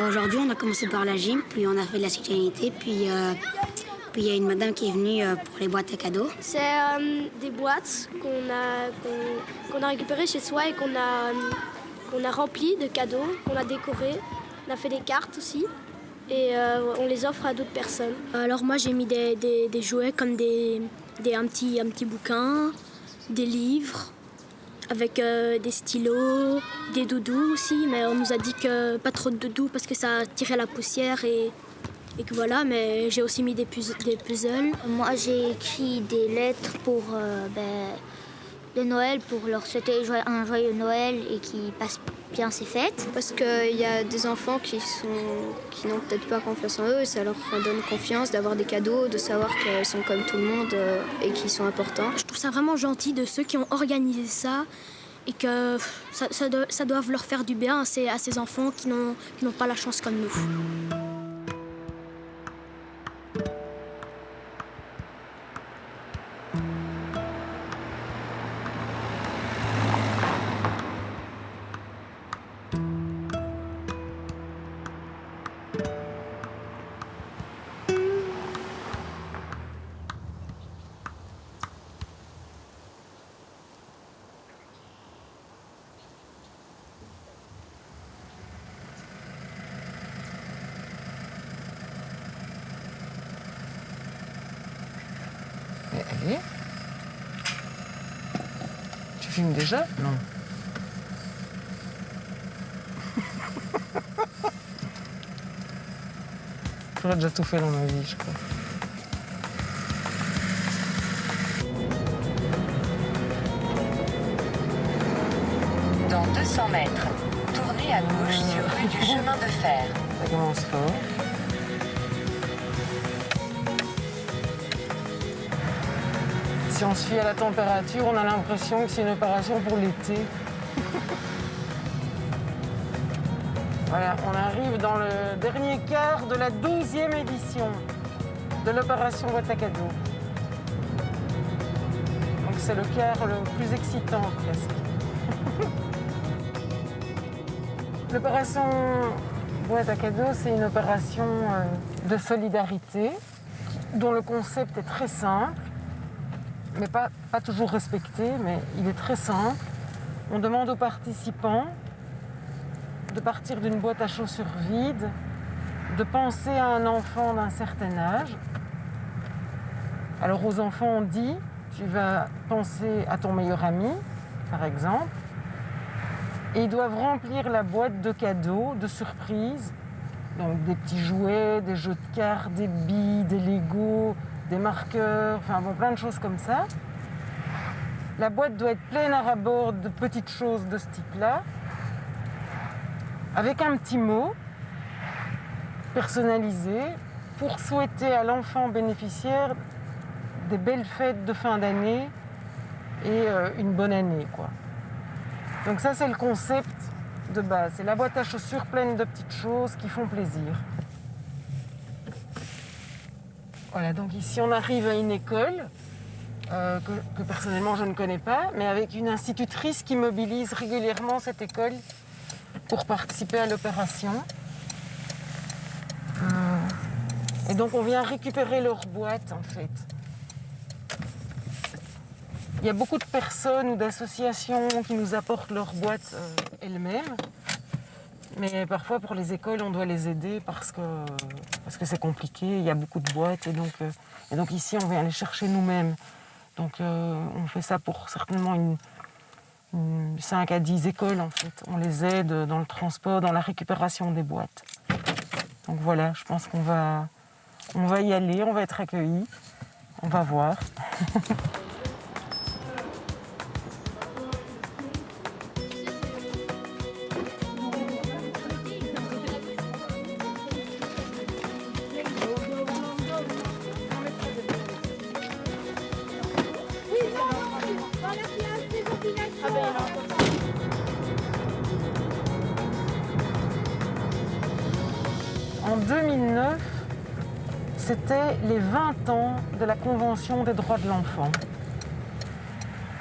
Aujourd'hui, on a commencé par la gym, puis on a fait de la sexualité, puis il y a une madame qui est venue pour les boîtes à cadeaux. C'est des boîtes qu'on a récupérées chez soi et qu'on a remplies de cadeaux, qu'on a décorées. On a fait des cartes aussi et on les offre à d'autres personnes. Alors moi, j'ai mis des jouets comme un petit bouquin, des livres, avec des stylos, des doudous aussi, mais on nous a dit que pas trop de doudous parce que ça tirait la poussière et que voilà, mais j'ai aussi mis des puzzles. Moi, j'ai écrit des lettres pour de Noël, pour leur souhaiter un joyeux Noël et qu'ils passent bien ces fêtes. Parce qu'il y a des enfants qui n'ont peut-être pas confiance en eux, et ça leur donne confiance d'avoir des cadeaux, de savoir qu'ils sont comme tout le monde et qu'ils sont importants. Je trouve ça vraiment gentil de ceux qui ont organisé ça et que ça doit leur faire du bien à ces enfants qui n'ont pas la chance comme nous. Allez. Tu filmes déjà? Non. J'aurais déjà tout fait dans ma vie, je crois. Dans 200 mètres, tournez à gauche sur rue du chemin de fer. Ça commence fort. Si on se fie à la température, on a l'impression que c'est une opération pour l'été. Voilà, on arrive dans le dernier quart de la 12e édition de l'opération boîte à cadeaux. Donc c'est le quart le plus excitant presque. L'opération boîte à cadeaux, c'est une opération de solidarité dont le concept est très simple, mais pas toujours respecté, mais il est très simple. On demande aux participants de partir d'une boîte à chaussures vide, de penser à un enfant d'un certain âge. Alors aux enfants, on dit, tu vas penser à ton meilleur ami, par exemple, et ils doivent remplir la boîte de cadeaux, de surprises, donc des petits jouets, des jeux de cartes, des billes, des Legos, des marqueurs, enfin bon, plein de choses comme ça. La boîte doit être pleine à ras-bord de petites choses de ce type-là, avec un petit mot personnalisé pour souhaiter à l'enfant bénéficiaire des belles fêtes de fin d'année et une bonne année, quoi. Donc ça, c'est le concept de base. C'est la boîte à chaussures pleine de petites choses qui font plaisir. Voilà, donc ici, on arrive à une école que personnellement, je ne connais pas, mais avec une institutrice qui mobilise régulièrement cette école pour participer à l'opération. Et donc, on vient récupérer leur boîte, en fait. Il y a beaucoup de personnes ou d'associations qui nous apportent leurs boîtes elles-mêmes. Mais parfois, pour les écoles, on doit les aider parce que c'est compliqué. Il y a beaucoup de boîtes. Et donc ici, on vient les chercher nous-mêmes. Donc, on fait ça pour certainement 5 à 10 écoles, en fait. On les aide dans le transport, dans la récupération des boîtes. Donc voilà, je pense qu'on va y aller, on va être accueillis. On va voir. En 2009, c'était les 20 ans de la Convention des droits de l'enfant.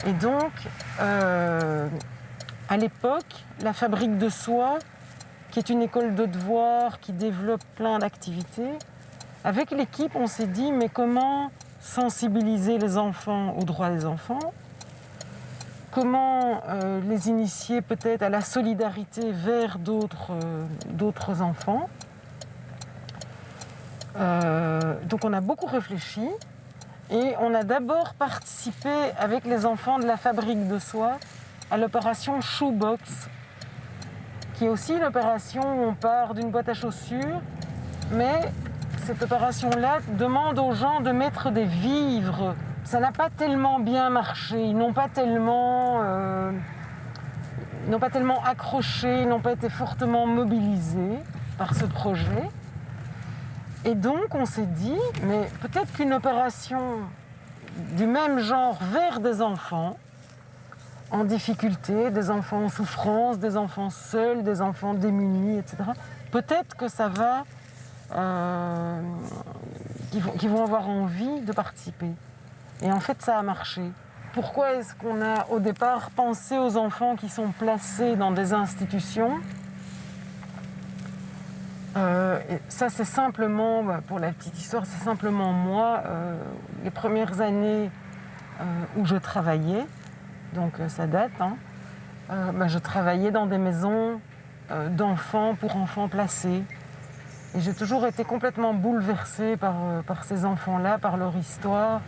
Et donc, à l'époque, la fabrique de soie qui est une école de devoirs, qui développe plein d'activités. Avec l'équipe, on s'est dit, mais comment sensibiliser les enfants aux droits des enfants? Comment les initier peut-être à la solidarité vers d'autres enfants? Donc on a beaucoup réfléchi et on a d'abord participé avec les enfants de la fabrique de soie à l'opération Shoebox, qui est aussi une opération où on part d'une boîte à chaussures, mais cette opération-là demande aux gens de mettre des vivres. Ça n'a pas tellement bien marché, ils n'ont pas tellement accroché, ils n'ont pas été fortement mobilisés par ce projet. Et donc on s'est dit, mais peut-être qu'une opération du même genre vers des enfants en difficulté, des enfants en souffrance, des enfants seuls, des enfants démunis, etc. Peut-être que ça va, qu'ils vont avoir envie de participer. Et en fait, ça a marché. Pourquoi est-ce qu'on a au départ pensé aux enfants qui sont placés dans des institutions ? Et ça, c'est simplement, pour la petite histoire, c'est simplement moi, les premières années où je travaillais, donc ça date, je travaillais dans des maisons d'enfants pour enfants placés. Et j'ai toujours été complètement bouleversée par ces enfants-là, par leur histoire,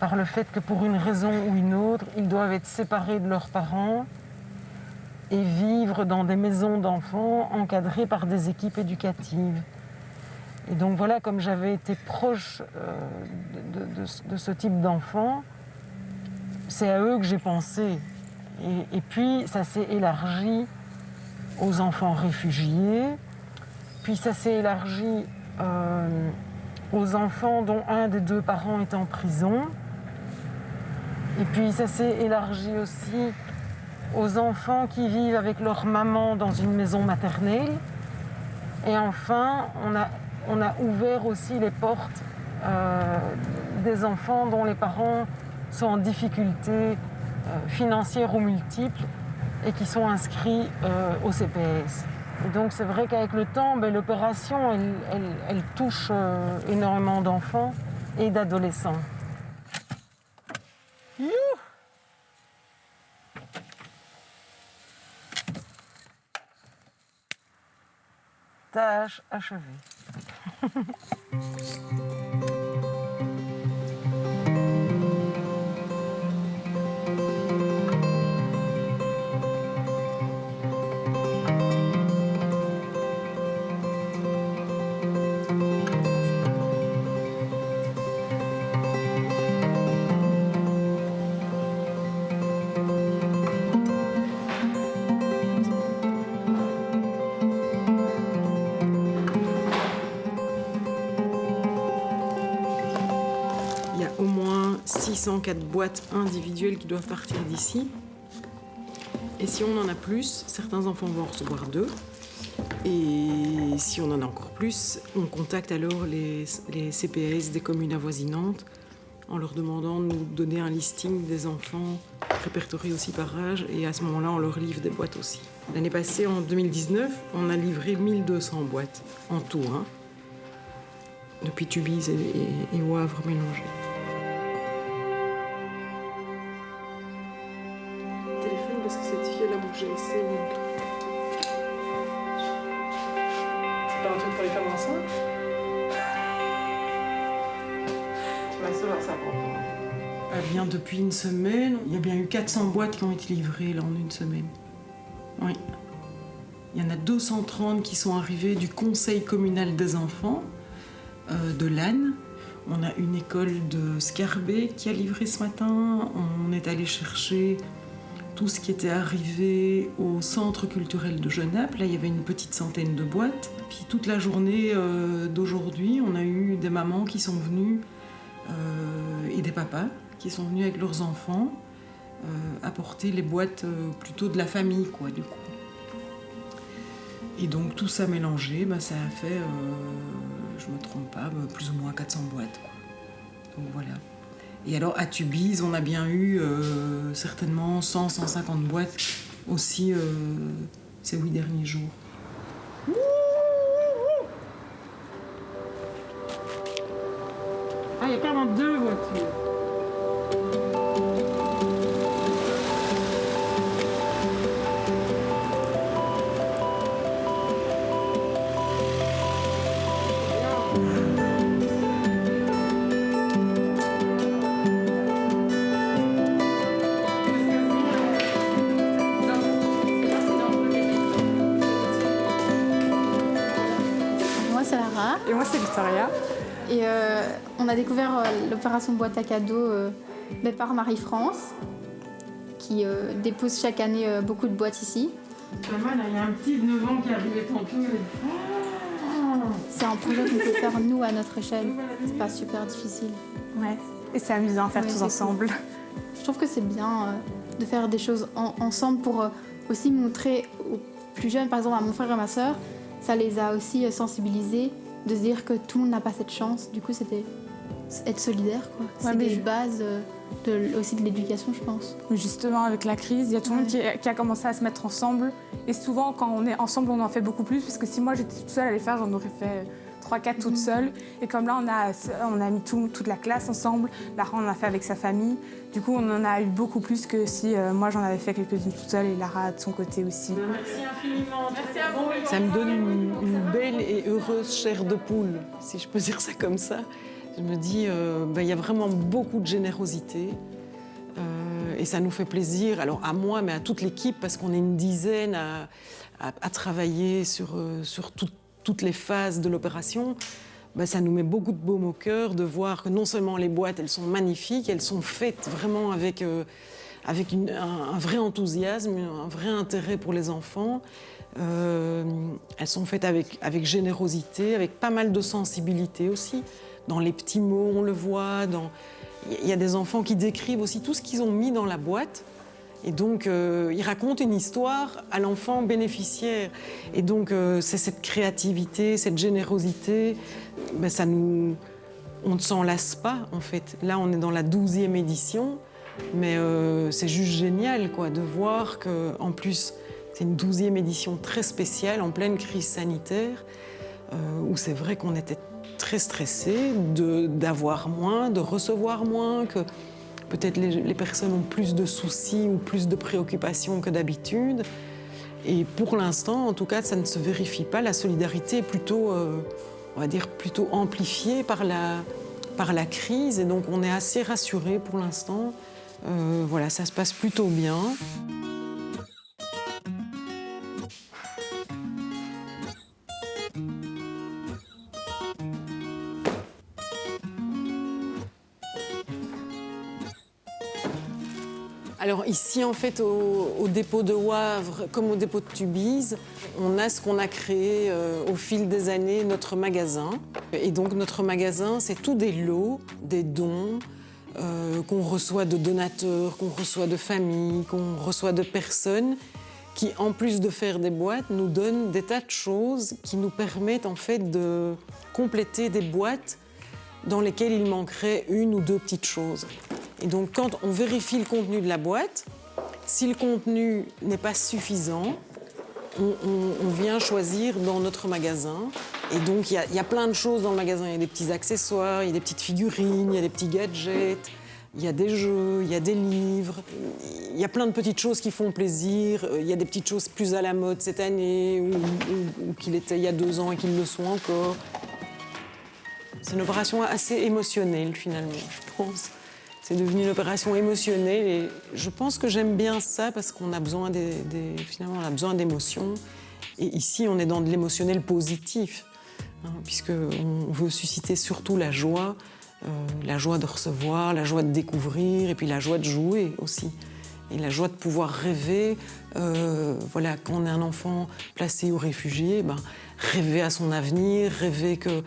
par le fait que pour une raison ou une autre, ils doivent être séparés de leurs parents et vivre dans des maisons d'enfants encadrées par des équipes éducatives. Et donc voilà, comme j'avais été proche de ce type d'enfants, c'est à eux que j'ai pensé. Et puis ça s'est élargi aux enfants réfugiés, puis ça s'est élargi aux enfants dont un des deux parents est en prison, et puis ça s'est élargi aussi aux enfants qui vivent avec leur maman dans une maison maternelle. Et enfin, on a ouvert aussi les portes des enfants dont les parents sont en difficulté financière ou multiples et qui sont inscrits au CPS. Et donc c'est vrai qu'avec le temps, l'opération, elle touche énormément d'enfants et d'adolescents. Tâche achevée. Il y a au moins 604 boîtes individuelles qui doivent partir d'ici. Et si on en a plus, certains enfants vont en recevoir 2. Et si on en a encore plus, on contacte alors les CPS des communes avoisinantes en leur demandant de nous donner un listing des enfants répertoriés aussi par âge. Et à ce moment-là, on leur livre des boîtes aussi. L'année passée, en 2019, on a livré 1200 boîtes en tout, depuis Tubize et Wavre mélangés. Téléphone parce que cette fille elle a bougé, c'est pas un truc pour les femmes enceintes? Ma soeur a 50 ans. Eh bien, depuis une semaine, il y a bien eu 400 boîtes qui ont été livrées là en une semaine. Oui. Il y en a 230 qui sont arrivées du Conseil communal des enfants de Lannes. On a une école de Scarbet qui a livré ce matin. On est allé chercher tout ce qui était arrivé au centre culturel de Genappe. Là, il y avait une petite centaine de boîtes. Puis toute la journée d'aujourd'hui, on a eu des mamans qui sont venues et des papas qui sont venus avec leurs enfants apporter les boîtes plutôt de la famille, quoi, du coup. Et donc tout ça mélangé, ça a fait, je me trompe pas, plus ou moins 400 boîtes, quoi. Donc voilà. Et alors à Tubize, on a bien eu certainement 100-150 boîtes aussi ces 8 derniers jours. part dans 2 voitures. Moi, c'est Lara. Et moi, c'est Victoria. Et on a découvert l'opération boîte à cadeaux par Marie-France, qui dépose chaque année beaucoup de boîtes ici. Pas mal, il y a un petit de 9 ans qui arrivait tantôt. C'est un projet qu'on peut faire nous à notre échelle. C'est pas super difficile. Ouais. Et c'est amusant à faire Ouais, tous c'est ensemble. cool. Je trouve que c'est bien de faire des choses ensemble pour aussi montrer aux plus jeunes, par exemple à mon frère et ma sœur, ça les a aussi sensibilisés de se dire que tout le monde n'a pas cette chance. Du coup, c'était être solidaire, quoi. Ouais, C'est mais des bases aussi de l'éducation, je pense. Justement, avec la crise, il y a tout le monde qui a commencé à se mettre ensemble. Et souvent, quand on est ensemble, on en fait beaucoup plus. Parce que si moi, j'étais toute seule à les faire, j'en aurais fait 3-4 toute seule. Et comme là, on a mis toute la classe ensemble. Lara, on en a fait avec sa famille. Du coup, on en a eu beaucoup plus que si moi, j'en avais fait quelques-unes toute seule et Lara de son côté aussi. Merci infiniment. Merci à vous. Ça me donne une belle et heureuse chair de poule, si je peux dire ça comme ça. Je me dis, il y a vraiment beaucoup de générosité et ça nous fait plaisir, alors à moi, mais à toute l'équipe, parce qu'on est une dizaine à travailler sur toutes les phases de l'opération. Ça nous met beaucoup de baume au cœur de voir que non seulement les boîtes, elles sont magnifiques, elles sont faites vraiment avec un vrai enthousiasme, un vrai intérêt pour les enfants. Elles sont faites avec générosité, avec pas mal de sensibilité aussi. Dans les petits mots, on le voit. Il y a des enfants qui décrivent aussi tout ce qu'ils ont mis dans la boîte. Et donc, ils racontent une histoire à l'enfant bénéficiaire. Et donc, c'est cette créativité, cette générosité, on ne s'en lasse pas, en fait. Là, on est dans la 12e édition, mais c'est juste génial, quoi, de voir qu'en plus, c'est une 12e édition très spéciale, en pleine crise sanitaire, où c'est vrai qu'on était très stressés d'avoir moins, de recevoir moins, que peut-être les personnes ont plus de soucis ou plus de préoccupations que d'habitude. Et pour l'instant, en tout cas, ça ne se vérifie pas. La solidarité est plutôt, on va dire, plutôt amplifiée par la crise. Et donc, on est assez rassurés pour l'instant. Voilà, ça se passe plutôt bien. Alors ici, en fait, au dépôt de Wavre, comme au dépôt de Tubize, on a ce qu'on a créé au fil des années, notre magasin. Et donc notre magasin, c'est tous des lots, des dons qu'on reçoit de donateurs, qu'on reçoit de familles, qu'on reçoit de personnes qui, en plus de faire des boîtes, nous donnent des tas de choses qui nous permettent en fait de compléter des boîtes dans lesquelles il manquerait une ou deux petites choses. Et donc, quand on vérifie le contenu de la boîte, si le contenu n'est pas suffisant, on vient choisir dans notre magasin. Et donc, il y a plein de choses dans le magasin. Il y a des petits accessoires, il y a des petites figurines, il y a des petits gadgets, il y a des jeux, il y a des livres. Il y a plein de petites choses qui font plaisir. Il y a des petites choses plus à la mode cette année ou qu'il était il y a 2 ans et qu'ils le sont encore. C'est une opération assez émotionnelle, finalement, je pense. C'est devenu une opération émotionnelle et je pense que j'aime bien ça parce qu'on a besoin finalement, on a besoin d'émotions. Et ici, on est dans de l'émotionnel positif, puisqu'on veut susciter surtout la joie de recevoir, la joie de découvrir et puis la joie de jouer aussi. Et la joie de pouvoir rêver, voilà, quand on est un enfant placé ou réfugié, rêver à son avenir, rêver que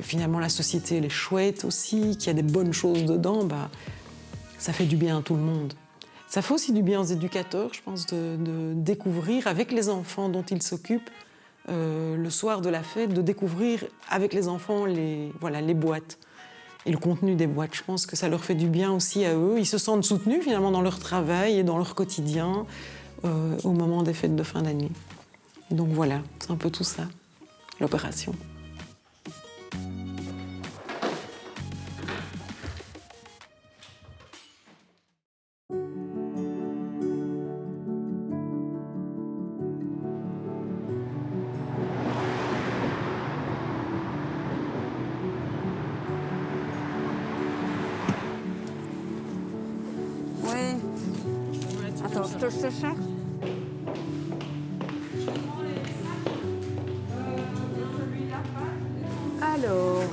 finalement la société elle est chouette aussi, qu'il y a des bonnes choses dedans, ça fait du bien à tout le monde. Ça fait aussi du bien aux éducateurs, je pense, de découvrir avec les enfants dont ils s'occupent le soir de la fête, de découvrir avec les enfants les boîtes et le contenu des boîtes. Je pense que ça leur fait du bien aussi à eux. Ils se sentent soutenus finalement dans leur travail et dans leur quotidien au moment des fêtes de fin d'année. Donc voilà, c'est un peu tout ça, l'opération. Attends, je te cherche. Alors,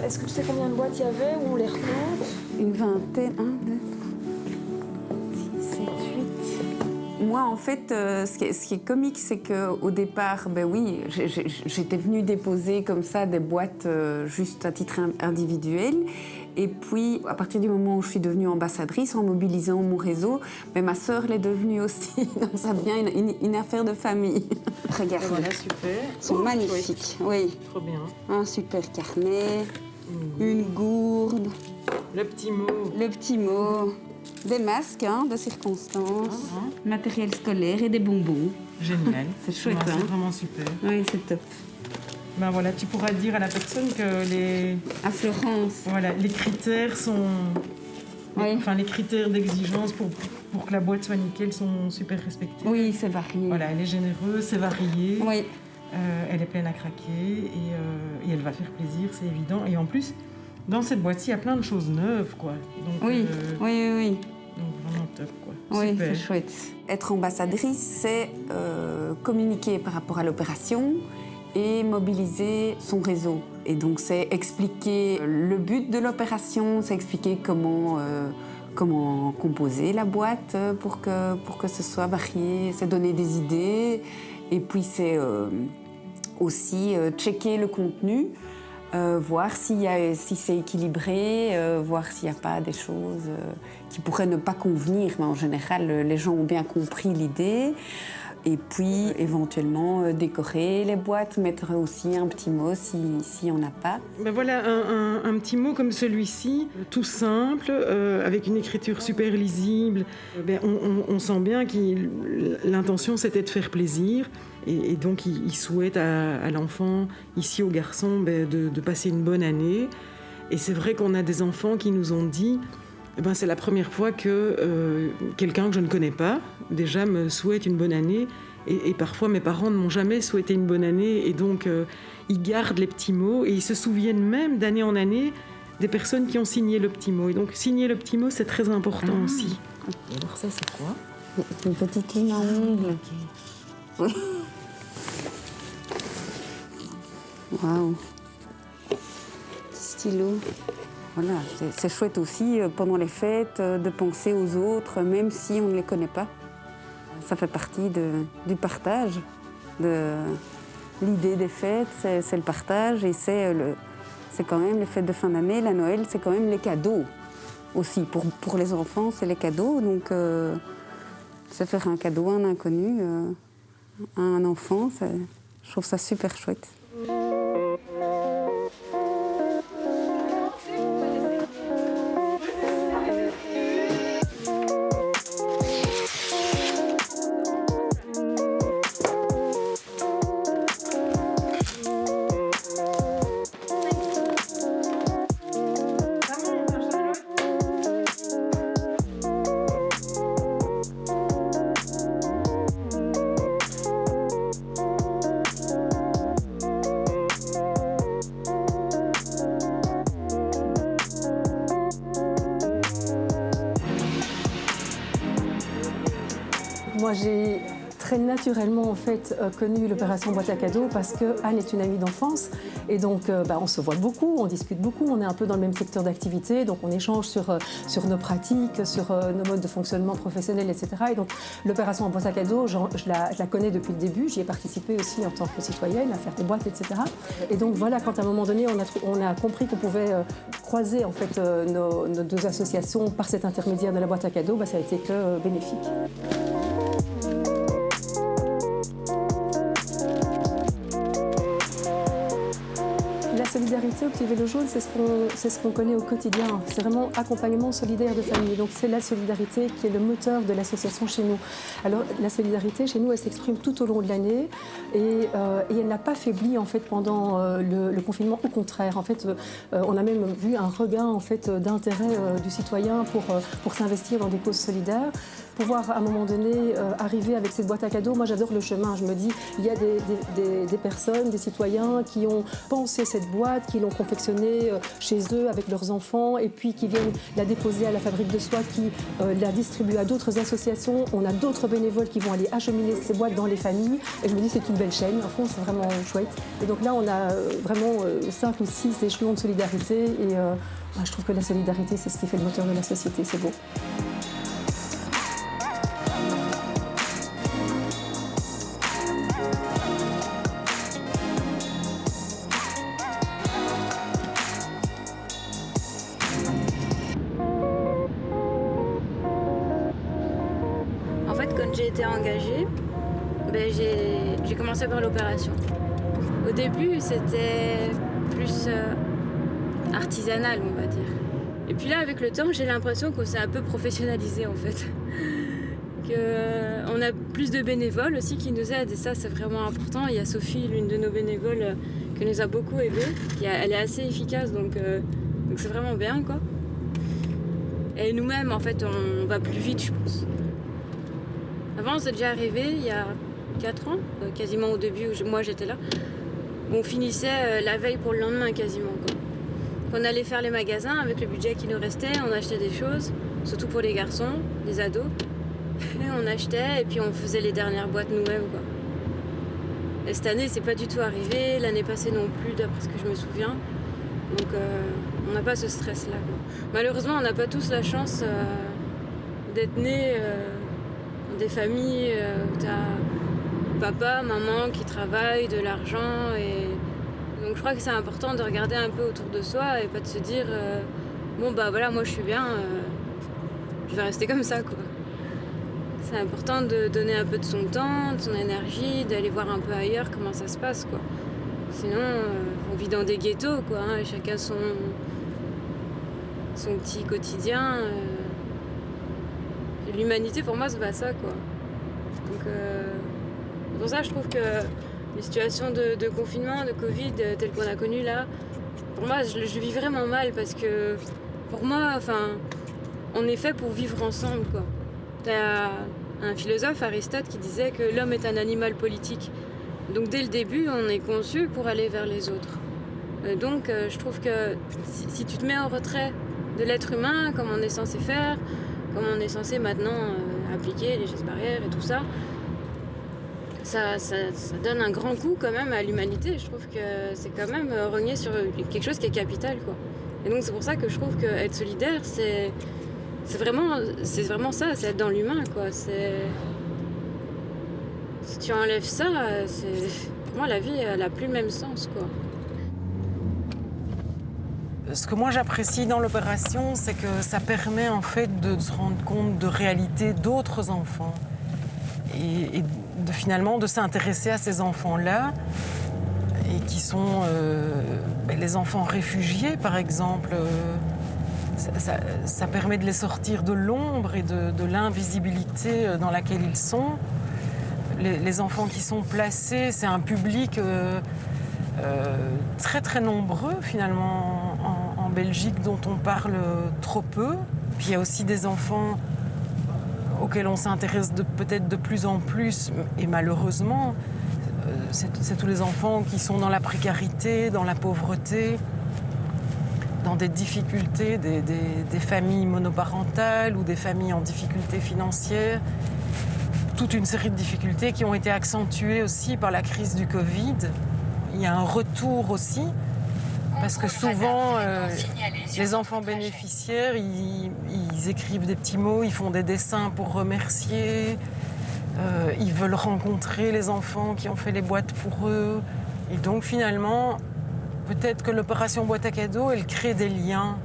est-ce que tu sais combien de boîtes il y avait ou on les recompte? Une vingtaine, 1, 2, 3, 6, 7, 8. Moi, en fait, ce qui est comique, c'est qu'au départ, ben oui, j'étais venue déposer comme ça des boîtes juste à titre individuel. Et puis, à partir du moment où je suis devenue ambassadrice, en mobilisant mon réseau, ben, ma sœur l'est devenue aussi. Donc ça devient une affaire de famille. Regarde, Voilà, super. ils sont magnifiques. Oui, Trop bien. un super carnet, une gourde, Le petit mot. le petit mot, des masques hein, de circonstance, matériel scolaire et des bonbons. Génial. C'est chouette, Ouais, hein. C'est vraiment super. Oui, c'est top. Ben voilà, tu pourras dire à la personne que les, À Florence. voilà, les critères sont... Oui. Enfin, les critères d'exigence pour que la boîte soit nickel sont super respectés. Oui, c'est varié. Voilà, elle est généreuse, c'est varié. Oui. Elle est pleine à craquer et elle va faire plaisir, c'est évident. Et en plus, dans cette boîte-ci, il y a plein de choses neuves, quoi. Donc, Oui, oui. donc vraiment top, quoi. Oui, Super. c'est chouette. Être ambassadrice, c'est communiquer par rapport à l'opération et mobiliser son réseau. Et donc, c'est expliquer le but de l'opération, c'est expliquer comment composer la boîte pour que ce soit varié, c'est donner des idées. Et puis, c'est aussi checker le contenu, voir si c'est équilibré, voir s'il n'y a pas des choses qui pourraient ne pas convenir. Mais en général, les gens ont bien compris l'idée. Et puis, éventuellement, décorer les boîtes, mettre aussi un petit mot si on n'a pas. Ben voilà, un petit mot comme celui-ci, tout simple, avec une écriture super lisible. Ben on sent bien que l'intention, c'était de faire plaisir. Et donc, il souhaite à l'enfant, ici au garçon, ben, de passer une bonne année. Et c'est vrai qu'on a des enfants qui nous ont dit... Eh ben, c'est la première fois que quelqu'un que je ne connais pas, déjà, me souhaite une bonne année. Et parfois, mes parents ne m'ont jamais souhaité une bonne année. Et donc, ils gardent les petits mots et ils se souviennent même d'année en année des personnes qui ont signé le petit mot. Et donc, signer le petit mot, c'est très important aussi. Et alors ça, c'est quoi? Une petite ligne à ongles. Oui. Waouh. Petit stylo. Voilà, c'est chouette aussi pendant les fêtes de penser aux autres, même si on ne les connaît pas. Ça fait partie du partage. L'idée des fêtes, c'est le partage et c'est quand même les fêtes de fin d'année. La Noël, c'est quand même les cadeaux aussi. Pour les enfants, c'est les cadeaux. Donc, c'est faire un cadeau à un inconnu, à un enfant, je trouve ça super chouette. Moi, j'ai très naturellement en fait connu l'opération boîte à cadeaux parce que Anne est une amie d'enfance et donc on se voit beaucoup, on discute beaucoup, on est un peu dans le même secteur d'activité, donc on échange sur nos pratiques, sur nos modes de fonctionnement professionnels, etc. Et donc l'opération boîte à cadeaux, je la connais depuis le début, j'y ai participé aussi en tant que citoyenne à faire des boîtes, etc. Et donc voilà, quand à un moment donné on a compris qu'on pouvait croiser en fait nos deux associations par cet intermédiaire de la boîte à cadeaux, ça a été que bénéfique. La solidarité au Petit Vélo Jaune, c'est ce qu'on connaît au quotidien. C'est vraiment accompagnement solidaire de famille. Donc c'est la solidarité qui est le moteur de l'association chez nous. Alors la solidarité chez nous, elle s'exprime tout au long de l'année et elle n'a pas faibli en fait pendant le confinement. Au contraire, en fait, on a même vu un regain en fait d'intérêt du citoyen pour s'investir dans des causes solidaires. pouvoir à un moment donné arriver avec cette boîte à cadeaux. Moi j'adore le chemin, je me dis il y a des personnes, des citoyens qui ont pensé cette boîte, qui l'ont confectionnée chez eux avec leurs enfants et puis qui viennent la déposer à la fabrique de soie, qui la distribue à d'autres associations. On a d'autres bénévoles qui vont aller acheminer ces boîtes dans les familles et je me dis c'est une belle chaîne, en fond c'est vraiment chouette. Et donc là on a vraiment 5 ou 6 échelons de solidarité et je trouve que la solidarité c'est ce qui fait le moteur de la société, c'est beau. En fait, quand j'ai été engagée, j'ai commencé par l'opération. Au début, c'était plus artisanal, on va dire. Et puis là, avec le temps, j'ai l'impression qu'on s'est un peu professionnalisé, en fait. On a plus de bénévoles aussi qui nous aident, et ça, c'est vraiment important. Il y a Sophie, l'une de nos bénévoles, qui nous a beaucoup aidés. Elle est assez efficace, donc c'est vraiment bien, quoi. Et nous-mêmes, en fait, on va plus vite, je pense. Avant, c'est déjà arrivé, il y a 4 ans, quasiment au début où moi j'étais là. On finissait la veille pour le lendemain, quasiment, quoi. On allait faire les magasins avec le budget qui nous restait, on achetait des choses, surtout pour les garçons, les ados. Et on achetait et puis on faisait les dernières boîtes nous-mêmes, quoi. Et cette année, c'est pas du tout arrivé, l'année passée non plus, d'après ce que je me souviens. Donc on n'a pas ce stress-là, quoi. Malheureusement, on n'a pas tous la chance d'être nés dans des familles où t'as papa, maman qui travaillent, de l'argent. Et donc je crois que c'est important de regarder un peu autour de soi et pas de se dire bon bah voilà, moi je suis bien, je vais rester comme ça, quoi. C'est important de donner un peu de son temps, de son énergie, d'aller voir un peu ailleurs comment ça se passe, quoi. Sinon on vit dans des ghettos, quoi, hein, et chacun son petit quotidien. L'humanité pour moi c'est pas ça, quoi. Donc pour ça je trouve que les situations de confinement, de Covid telles qu'on a connues là, pour moi je vis vraiment mal parce que pour moi, enfin, on est fait pour vivre ensemble, quoi. T'as un philosophe, Aristote, qui disait que l'homme est un animal politique. Donc dès le début on est conçu pour aller vers les autres. Donc je trouve que si tu te mets en retrait de l'être humain comme on est censé faire, comme on est censé maintenant appliquer les gestes barrières et tout ça, ça donne un grand coup quand même à l'humanité. Je trouve que c'est quand même rogner sur quelque chose qui est capital, quoi. Et donc c'est pour ça que je trouve qu'être solidaire, c'est vraiment ça, c'est être dans l'humain, quoi. Si tu enlèves ça, pour moi la vie elle a plus le même sens, quoi. Ce que moi j'apprécie dans l'opération, c'est que ça permet en fait de se rendre compte de réalité d'autres enfants et finalement de s'intéresser à ces enfants-là et qui sont les enfants réfugiés, par exemple. Ça permet de les sortir de l'ombre et de l'invisibilité dans laquelle ils sont. Les enfants qui sont placés, c'est un public très très nombreux finalement en Belgique dont on parle trop peu. Puis il y a aussi des enfants auxquels on s'intéresse peut-être de plus en plus et malheureusement, c'est tous les enfants qui sont dans la précarité, dans la pauvreté, dans des difficultés, des familles monoparentales ou des familles en difficulté financière. Toute une série de difficultés qui ont été accentuées aussi par la crise du Covid. Il y a un retour aussi, parce que souvent, les enfants bénéficiaires, ils écrivent des petits mots, ils font des dessins pour remercier, ils veulent rencontrer les enfants qui ont fait les boîtes pour eux. Et donc finalement, peut-être que l'opération boîte à cadeaux, elle crée des liens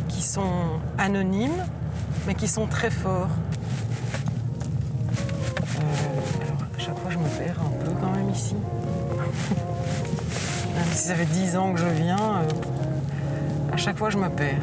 qui sont anonymes, mais qui sont très forts. Alors, à chaque fois, je me perds un peu quand même ici. Même si ça fait 10 ans que je viens, à chaque fois, je me perds.